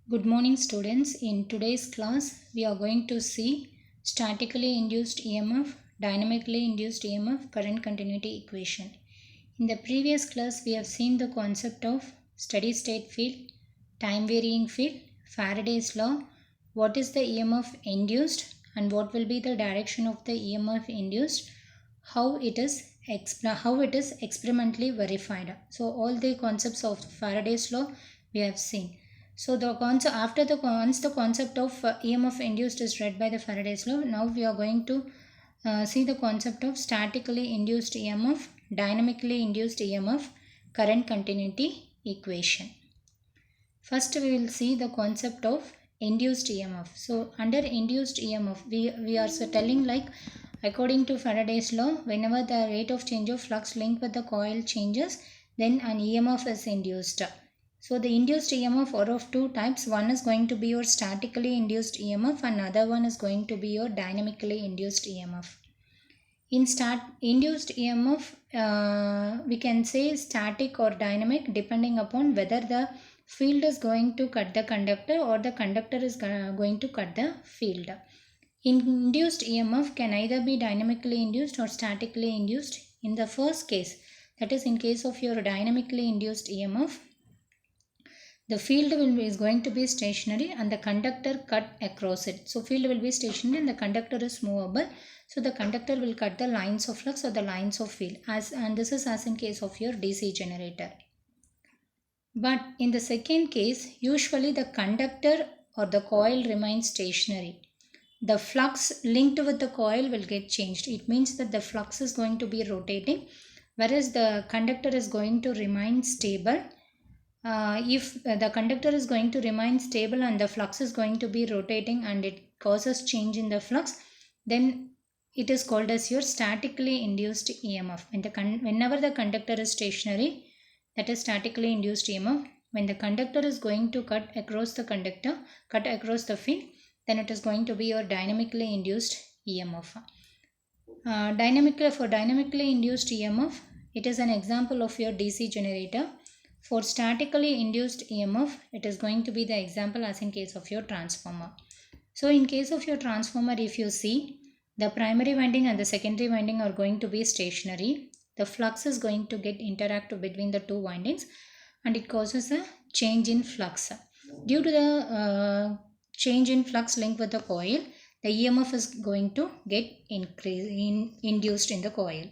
Good morning students. In today's class we are going to see statically induced EMF, dynamically induced EMF, current continuity equation. In the previous class we have seen the concept of steady state field, time varying field, Faraday's law, what is the EMF induced and what will be the direction of the EMF induced, how it is experimentally verified. So all the concepts of Faraday's law we have seen. So the concept once the concept of EMF induced is read by the Faraday's law, now we are going to see the concept of statically induced EMF, dynamically induced EMF, current continuity equation. First we will see the concept of induced EMF. So under induced EMF we are telling like according to Faraday's law, whenever the rate of change of flux linked with the coil changes, then an EMF is induced. So the induced EMF are of two types. One is going to be your statically induced EMF and another one is going to be your dynamically induced EMF. In induced EMF, we can say static or dynamic depending upon whether the field is going to cut the conductor or the conductor is going to cut the field. Induced EMF can either be dynamically induced or statically induced. In the first case, that is in case of your dynamically induced EMF, the field is going to be stationary and the conductor cut across it. So field will be stationary and the conductor is movable. So the conductor will cut the lines of flux or the lines of field, and this is as in case of your DC generator. But in the second case, usually the conductor or the coil remains stationary. The flux linked with the coil will get changed. It means that the flux is going to be rotating, whereas the conductor is going to remain stable. If the conductor is going to remain stable and the flux is going to be rotating and it causes change in the flux, then it is called as your statically induced EMF. Whenever the conductor is stationary, that is statically induced EMF. When the conductor is going to cut across the field, then it is going to be your dynamically induced EMF. For dynamically induced EMF, it is an example of your DC generator. For statically induced EMF, it is going to be the example as in case of your transformer. So in case of your transformer, if you see, the primary winding and the secondary winding are going to be stationary. The flux is going to get interactive between the two windings and it causes a change in flux. Due to the change in flux linked with the coil, the EMF is going to get induced in the coil.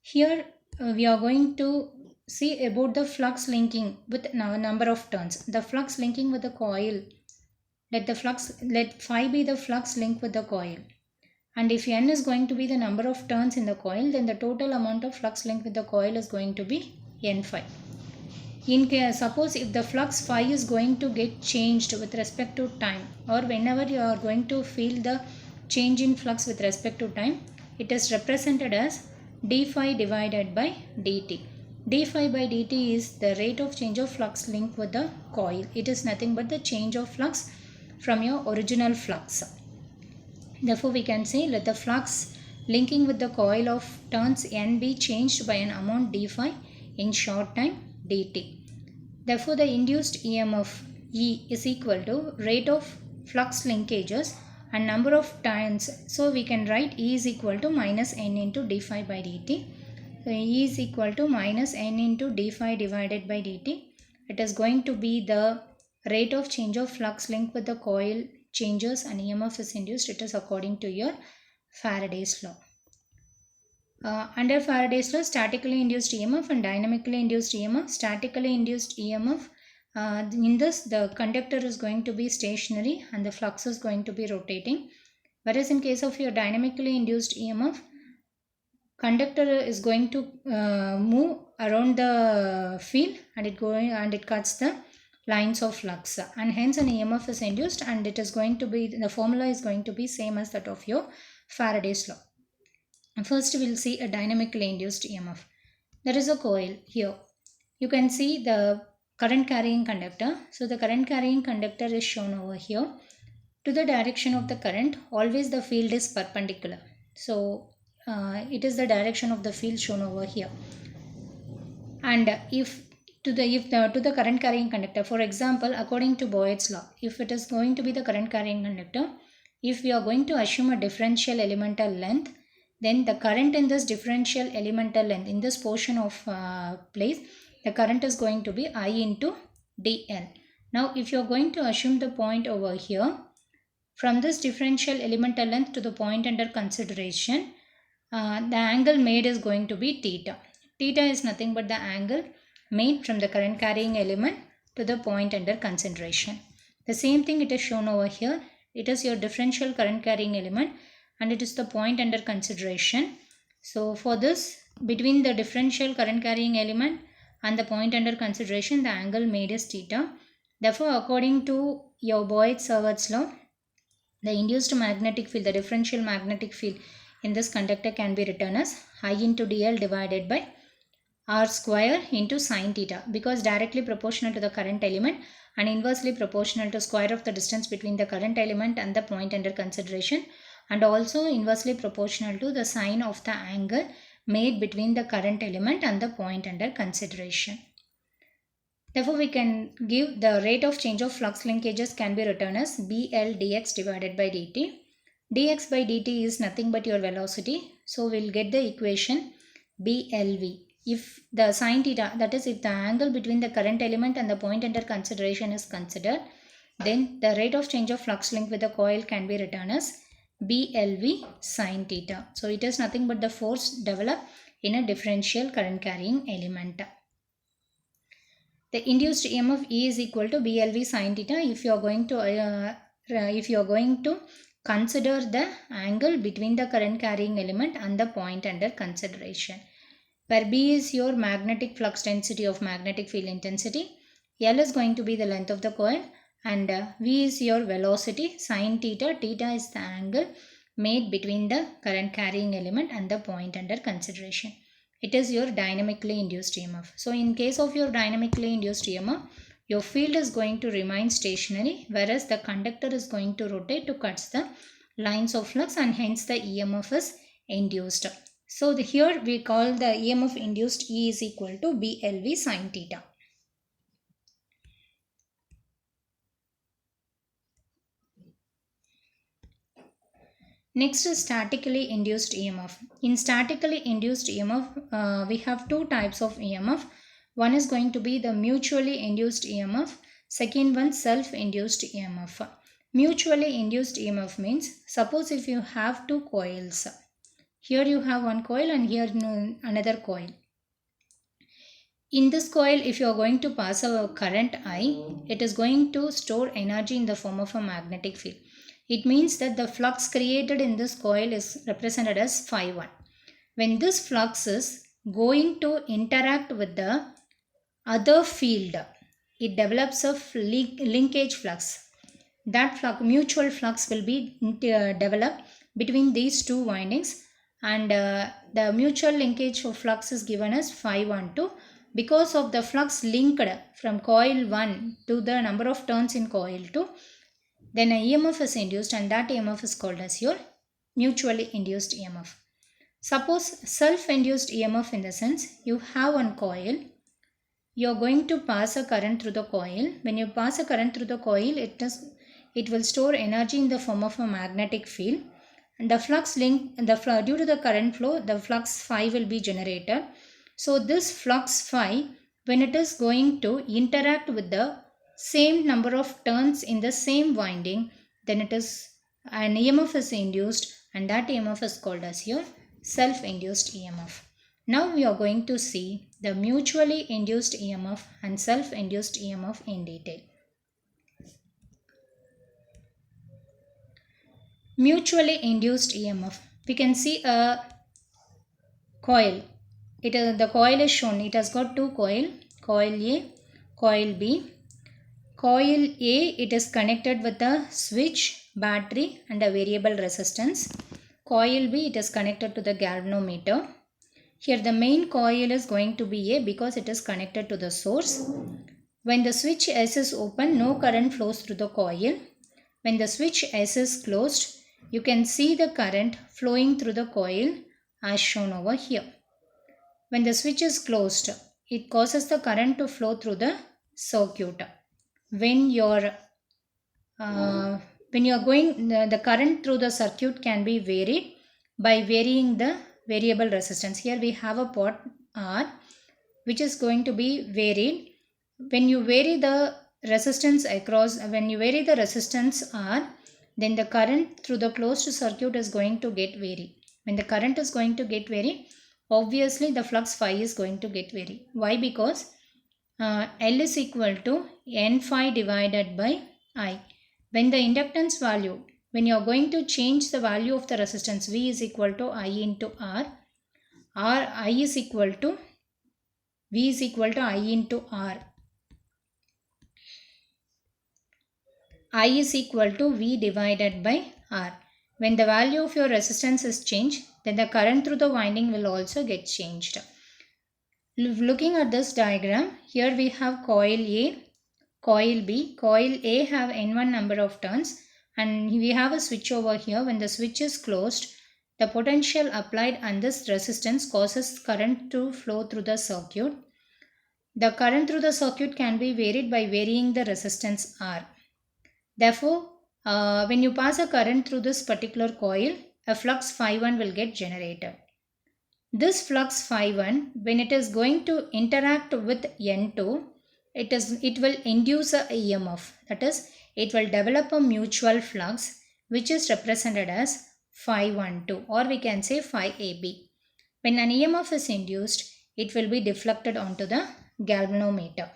Here we are going to see about the flux linking with number of turns. The flux linking with the coil, let phi be the flux link with the coil. And if n is going to be the number of turns in the coil, then the total amount of flux linked with the coil is going to be n phi. Suppose if the flux phi is going to get changed with respect to time, or whenever you are going to feel the change in flux with respect to time, it is represented as d phi divided by dt. d phi by dt is the rate of change of flux linked with the coil. It is nothing but the change of flux from your original flux. Therefore, we can say let the flux linking with the coil of turns n be changed by an amount d phi in short time dt. Therefore, the induced EMF E is equal to rate of flux linkages and number of turns. So, we can write E is equal to minus n into d phi by dt. So, E is equal to minus n into d phi divided by dt. It is going to be the rate of change of flux linked with the coil changes and EMF is induced. It is according to your Faraday's law. Under Faraday's law, statically induced EMF and dynamically induced EMF. Statically induced EMF, in this the conductor is going to be stationary and the flux is going to be rotating. Whereas in case of your dynamically induced EMF, conductor is going to move around the field and it cuts the lines of flux, and hence an EMF is induced, and it is going to be, the formula is going to be same as that of your Faraday's law. First we will see a dynamically induced EMF. There is a coil here. You can see the current carrying conductor. So the current carrying conductor is shown over here. To the direction of the current, always the field is perpendicular. So it is the direction of the field shown over here. And if to the current carrying conductor. For example, according to Boyd's law, if it is going to be the current carrying conductor, if we are going to assume a differential elemental length, then the current in this differential elemental length, in this portion of place, the current is going to be I into dl. Now if you are going to assume the point over here, from this differential elemental length to the point under consideration, the angle made is going to be theta. Theta is nothing but the angle made from the current carrying element to the point under consideration. The same thing it is shown over here. It is your differential current carrying element and it is the point under consideration. So for this, between the differential current carrying element and the point under consideration, the angle made is theta. Therefore, according to your Boyd-Savart's law, the induced magnetic field, the differential magnetic field in this conductor can be written as I into dl divided by r square into sine theta, because directly proportional to the current element and inversely proportional to square of the distance between the current element and the point under consideration, and also inversely proportional to the sine of the angle made between the current element and the point under consideration. Therefore, we can give the rate of change of flux linkages can be written as BL dx divided by dt. Dx by dt is nothing but your velocity. So, we will get the equation BLV. If the sine theta, that is if the angle between the current element and the point under consideration is considered, then the rate of change of flux link with the coil can be written as BLV sine theta. So, it is nothing but the force developed in a differential current carrying element. The induced EMF E is equal to BLV sine theta if you are going to consider the angle between the current carrying element and the point under consideration, where B is your magnetic flux density of magnetic field intensity, L is going to be the length of the coil, and V is your velocity, sine theta, theta is the angle made between the current carrying element and the point under consideration. It is your dynamically induced EMF. So in case of your dynamically induced EMF, your field is going to remain stationary, whereas the conductor is going to rotate to cut the lines of flux, and hence the EMF is induced. So here we call the EMF induced E is equal to BLV sine theta. Next is statically induced EMF. In statically induced EMF, we have two types of EMF. One is going to be the mutually induced EMF. Second one, self-induced EMF. Mutually induced EMF means, suppose if you have two coils. Here you have one coil and here another coil. In this coil, if you are going to pass a current I, it is going to store energy in the form of a magnetic field. It means that the flux created in this coil is represented as phi1. When this flux is going to interact with the other field, it develops a linkage flux. That mutual flux will be developed between these two windings, and the mutual linkage of flux is given as phi12. Because of the flux linked from coil 1 to the number of turns in coil 2, then an EMF is induced, and that EMF is called as your mutually induced EMF. Suppose self-induced EMF, in the sense you have one coil, you are going to pass a current through the coil. When you pass a current through the coil, it will store energy in the form of a magnetic field, and the flux link, due to the current flow, the flux phi will be generated. So this flux phi, when it is going to interact with the same number of turns in the same winding, then it is an EMF is induced, and that EMF is called as your self-induced EMF. Now we are going to see the mutually induced EMF and self-induced EMF in detail. Mutually induced EMF. We can see a coil. The coil is shown. It has got two coil A, coil B. Coil A, it is connected with a switch, battery and a variable resistance. Coil B, it is connected to the galvanometer. Here the main coil is going to be A because it is connected to the source. When the switch S is open, no current flows through the coil. When the switch S is closed, you can see the current flowing through the coil as shown over here. When the switch is closed, it causes the current to flow through the circuit. When you're when you are going, the current through the circuit can be varied by varying the variable resistance. Here we have a pot R which is going to be varied. When you vary the resistance across, when you vary the resistance R, then the current through the closed circuit is going to get varied. When the current is going to get varied, obviously the flux phi is going to get varied. Why? Because L is equal to N phi divided by I. When the inductance value, when you are going to change the value of the resistance, V is equal to I into R, I is equal to V is equal to I into R. I is equal to V divided by R. When the value of your resistance is changed, then the current through the winding will also get changed. Looking at this diagram, here we have coil A, coil B. Coil A have N1 number of turns, and we have a switch over here. When the switch is closed, the potential applied on this resistance causes current to flow through the circuit. The current through the circuit can be varied by varying the resistance R. Therefore, when you pass a current through this particular coil, a flux phi1 will get generated. This flux phi1, when it is going to interact with N2, it will induce a EMF. That is, it will develop a mutual flux which is represented as phi12, or we can say phi AB. When an EMF is induced, it will be deflected onto the galvanometer.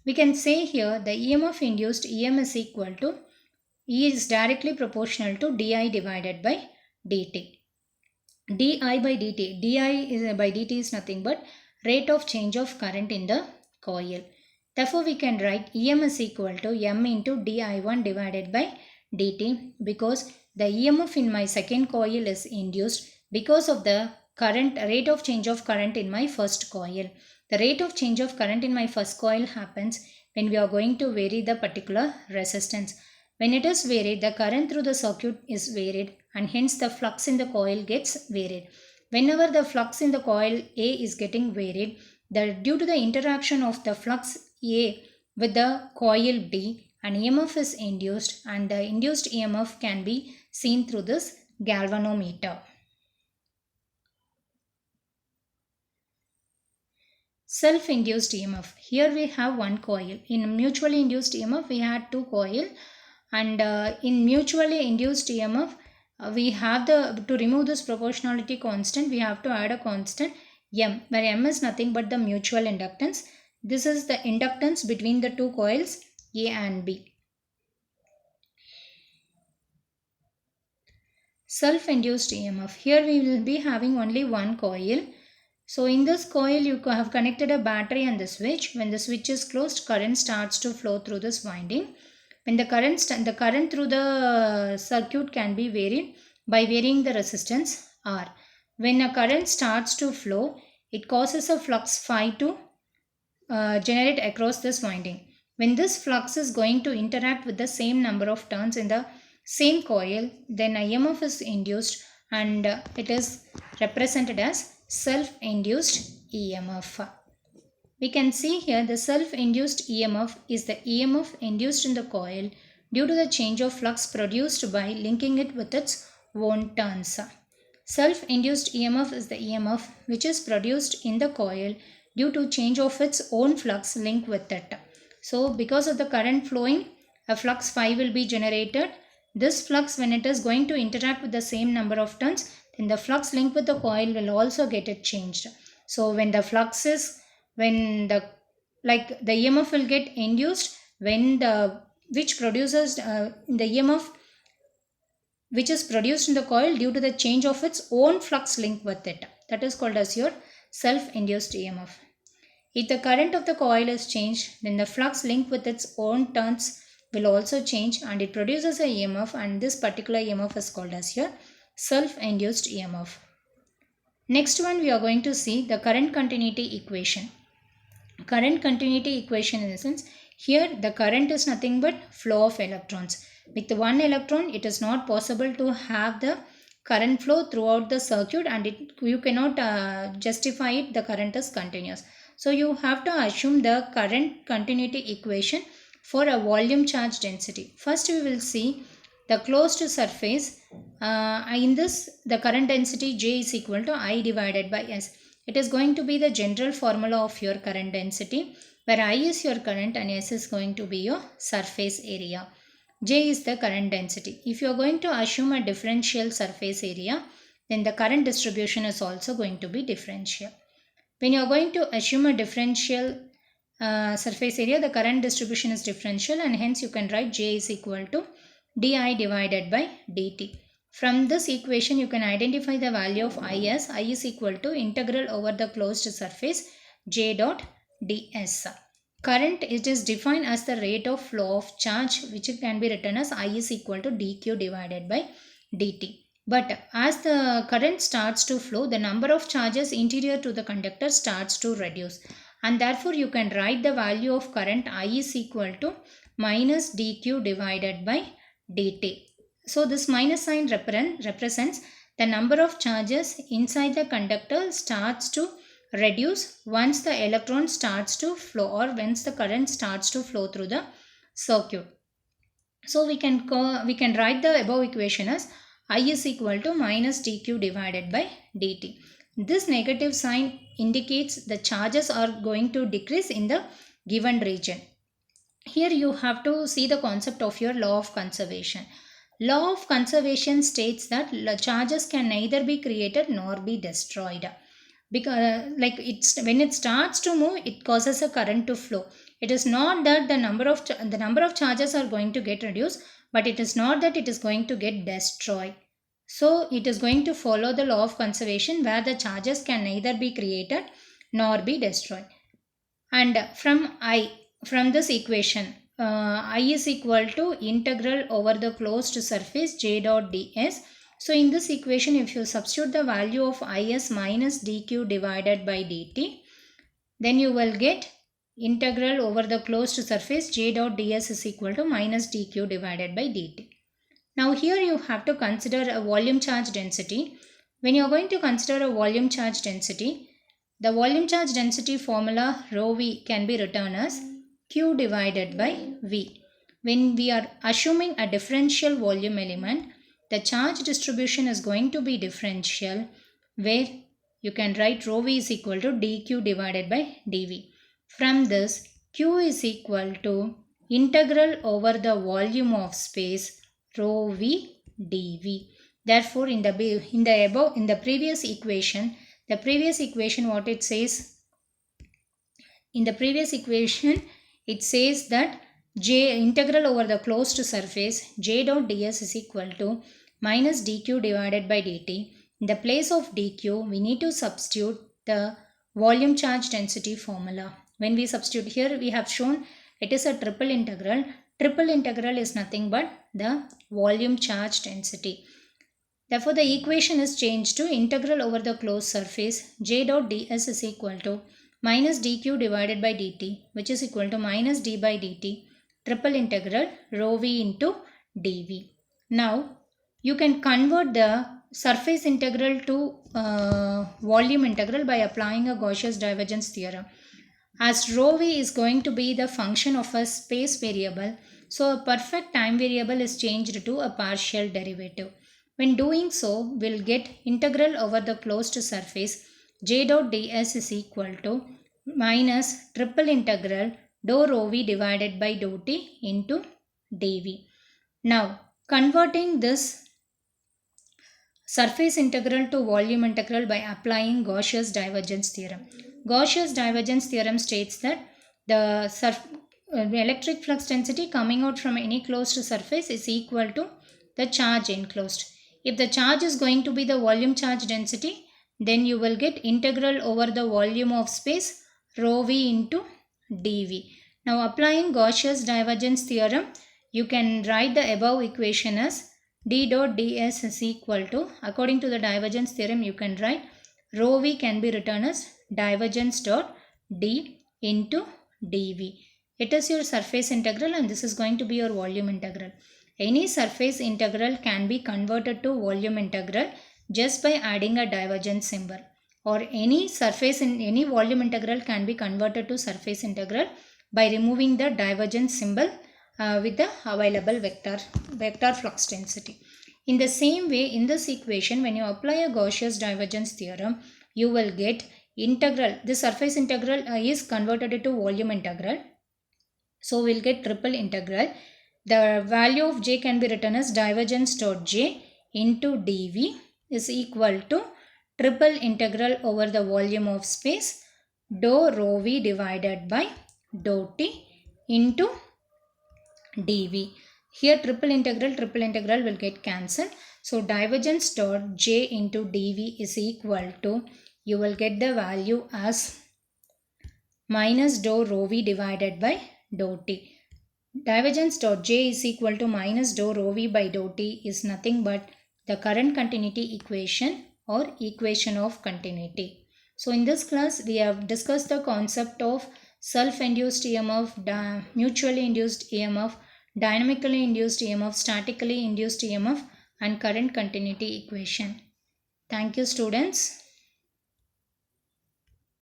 We can say here the EMF induced EM is equal to E is directly proportional to di divided by dt. Di by dt. By dt is nothing but rate of change of current in the coil. Therefore, we can write EM is equal to M into di1 divided by dt, because the EMF in my second coil is induced because of the rate of change of current in my first coil. The rate of change of current in my first coil happens when we are going to vary the particular resistance. When it is varied, the current through the circuit is varied, and hence the flux in the coil gets varied. Whenever the flux in the coil A is getting varied, due to the interaction of the flux A with the coil B, an EMF is induced, and the induced EMF can be seen through this galvanometer. Self-induced EMF. Here we have one coil. In mutually induced EMF, we had two coils, and in mutually induced EMF, we have to remove this proportionality constant, we have to add a constant M, where M is nothing but the mutual inductance. This is the inductance between the two coils A and B. Self-induced EMF. Here we will be having only one coil. So in this coil, you have connected a battery and the switch. When the switch is closed, current starts to flow through this winding. When the current through the circuit can be varied by varying the resistance R. When a current starts to flow, it causes a flux phi to generate across this winding. When this flux is going to interact with the same number of turns in the same coil, then EMF is induced, and it is represented as self-induced EMF. We can see here the self-induced EMF is the EMF induced in the coil due to the change of flux produced by linking it with its own turns. Self-induced EMF is the EMF which is produced in the coil due to change of its own flux linked with it. So because of the current flowing, a flux phi will be generated. This flux, when it is going to interact with the same number of turns, then the flux linked with the coil will also get it changed. So when the flux is, the EMF will get induced when which produces the EMF which is produced in the coil due to the change of its own flux linked with it. That is called as your self-induced EMF. If the current of the coil is changed, then the flux linked with its own turns will also change, and it produces a EMF, and this particular EMF is called as your self-induced EMF. Next one, we are going to see the current continuity equation. Current continuity equation, in the sense, here the current is nothing but flow of electrons. With one electron, it is not possible to have the current flow throughout the circuit, and you cannot justify it, the current is continuous. So you have to assume the current continuity equation for a volume charge density. First we will see the closed surface. In this, the current density J is equal to I divided by S. It is going to be the general formula of your current density, where I is your current and S is going to be your surface area. J is the current density. If you are going to assume a differential surface area, then the current distribution is also going to be differential. When you are going to assume a differential surface area, the current distribution is differential, and hence you can write J is equal to di divided by dt. From this equation, you can identify the value of I as I is equal to integral over the closed surface J dot ds. Current, it is defined as the rate of flow of charge, which can be written as I is equal to dq divided by dt. But as the current starts to flow, the number of charges interior to the conductor starts to reduce, and therefore you can write the value of current I is equal to minus dq divided by dt. So this minus sign represents the number of charges inside the conductor starts to reduce once the electron starts to flow, or once the current starts to flow through the circuit. So we can write the above equation as I is equal to minus dq divided by dt. This negative sign indicates the charges are going to decrease in the given region. Here you have to see the concept of your law of conservation. Law of conservation states that charges can neither be created nor be destroyed. Because when it starts to move, it causes a current to flow. It is not that the number of charges are going to get reduced, but it is not that it is going to get destroyed. So it is going to follow the law of conservation, where the charges can neither be created nor be destroyed. And from this equation, I is equal to integral over the closed surface J dot ds. So in this equation, if you substitute the value of Is minus dq divided by dt, then you will get integral over the closed surface J dot ds is equal to minus dq divided by dt. Now here you have to consider a volume charge density. When you are going to consider a volume charge density, the volume charge density formula rho v can be written as Q divided by V. When we are assuming a differential volume element, the charge distribution is going to be differential, where you can write rho v is equal to dq divided by dv. From this, Q is equal to integral over the volume of space rho v dv. Therefore, in the previous equation, what it says, in the previous equation, it says that J integral over the closed surface J dot ds is equal to minus dq divided by dt. In the place of dq, we need to substitute the volume charge density formula. When we substitute here, we have shown it is a triple integral. Triple integral is nothing but the volume charge density. Therefore, the equation is changed to integral over the closed surface J dot ds is equal to minus dq divided by dt, which is equal to minus d by dt, triple integral rho v into dv. Now, you can convert the surface integral to volume integral by applying a Gaussian divergence theorem. As rho v is going to be the function of a space variable, so a perfect time variable is changed to a partial derivative. When doing so, we'll get integral over the closed surface J dot ds is equal to minus triple integral dou rho v divided by dou t into dv. Now, converting this surface integral to volume integral by applying Gaussian divergence theorem. Gaussian divergence theorem states that the electric flux density coming out from any closed surface is equal to the charge enclosed. If the charge is going to be the volume charge density, then you will get integral over the volume of space rho v into dv. Now, applying Gaussian divergence theorem, you can write the above equation as d dot ds is equal to, according to the divergence theorem, you can write rho v can be written as divergence dot d into dv. It is your surface integral, and this is going to be your volume integral. Any surface integral can be converted to volume integral just by adding a divergence symbol. or any surface in any volume integral can be converted to surface integral by removing the divergence symbol with the available vector flux density. In the same way, in this equation, when you apply a Gaussian divergence theorem, you will get integral. The surface integral is converted into volume integral. So we'll get triple integral. The value of j can be written as divergence dot j into dv is equal to triple integral over the volume of space dou rho v divided by dou t into dv. Here triple integral will get cancelled. So divergence dot j into dv is equal to, you will get the value as minus dou rho v divided by dou t. Divergence dot j is equal to minus dou rho v by dou t is nothing but the current continuity equation or equation of continuity. So in this class we have discussed the concept of self-induced EMF, mutually induced EMF, dynamically induced EMF, statically induced EMF and current continuity equation. Thank you students.